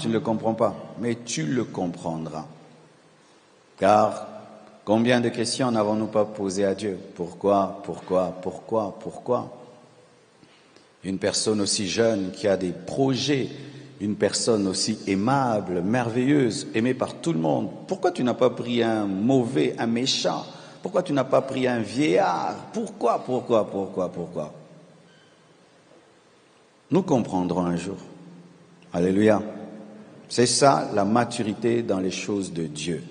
tu ne le comprends pas, mais tu le comprendras. Car combien de questions n'avons-nous pas posées à Dieu? Pourquoi? Une personne aussi jeune qui a des projets, une personne aussi aimable, merveilleuse, aimée par tout le monde. Pourquoi tu n'as pas pris un mauvais, un méchant? Pourquoi tu n'as pas pris un vieillard? Pourquoi? Nous comprendrons un jour. Alléluia. C'est ça la maturité dans les choses de Dieu.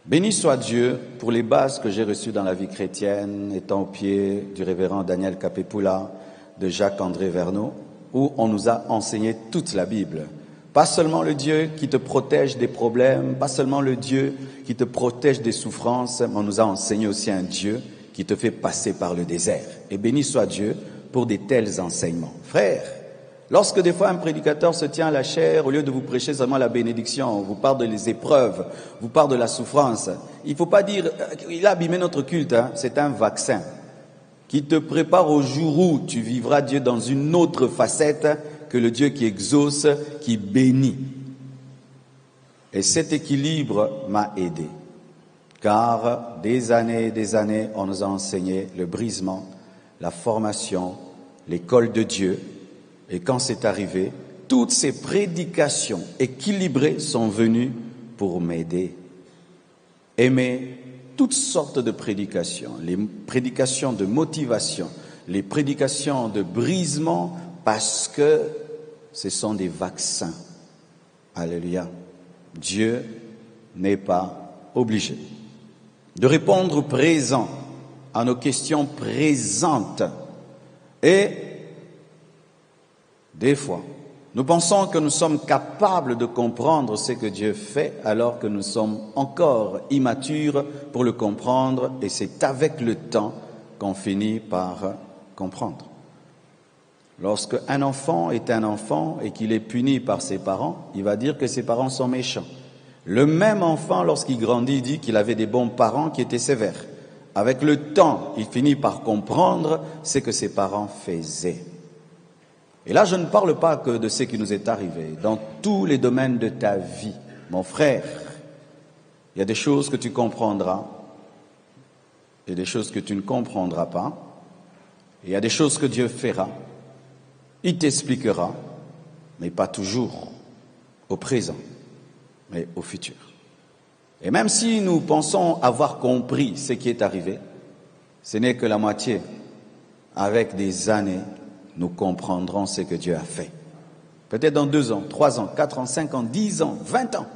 Béni soit Dieu pour les bases que j'ai reçues dans la vie chrétienne, étant au pied du révérend Daniel Capépula, de Jacques-André Verneau, où on nous a enseigné toute la Bible. Pas seulement le Dieu qui te protège des problèmes, pas seulement le Dieu qui te protège des souffrances, mais on nous a enseigné aussi un Dieu qui te fait passer par le désert. Et béni soit Dieu pour de tels enseignements. Frères, lorsque des fois un prédicateur se tient à la chair, au lieu de vous prêcher seulement la bénédiction, on vous parle des épreuves, vous parle de la souffrance, il ne faut pas dire, il a abîmé notre culte, hein, c'est un vaccin qui te prépare au jour où tu vivras Dieu dans une autre facette que le Dieu qui exauce, qui bénit. Et cet équilibre m'a aidé, car des années et des années, on nous a enseigné le brisement, la formation, l'école de Dieu. Et quand c'est arrivé, toutes ces prédications équilibrées sont venues pour m'aider. Aimer toutes sortes de prédications, les prédications de motivation, les prédications de brisement, parce que ce sont des vaccins. Alléluia. Dieu n'est pas obligé de répondre présent à nos questions présentes. Et des fois, nous pensons que nous sommes capables de comprendre ce que Dieu fait alors que nous sommes encore immatures pour le comprendre, et c'est avec le temps qu'on finit par comprendre. Lorsque un enfant est un enfant et qu'il est puni par ses parents, il va dire que ses parents sont méchants. Le même enfant, lorsqu'il grandit, dit qu'il avait des bons parents qui étaient sévères. Avec le temps, il finit par comprendre ce que ses parents faisaient. Et là, je ne parle pas que de ce qui nous est arrivé. Dans tous les domaines de ta vie, mon frère, il y a des choses que tu comprendras et des choses que tu ne comprendras pas. Il y a des choses que Dieu fera. Il t'expliquera, mais pas toujours au présent, mais au futur. Et même si nous pensons avoir compris ce qui est arrivé, ce n'est que la moitié. Avec des années, nous comprendrons ce que Dieu a fait. Peut-être dans 2 ans, 3 ans, 4 ans, 5 ans, 10 ans, 20 ans,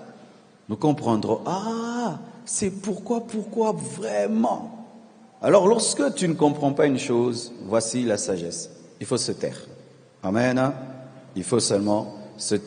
nous comprendrons, c'est pourquoi vraiment. Alors lorsque tu ne comprends pas une chose, voici la sagesse. Il faut se taire. Amen. Il faut seulement se taire.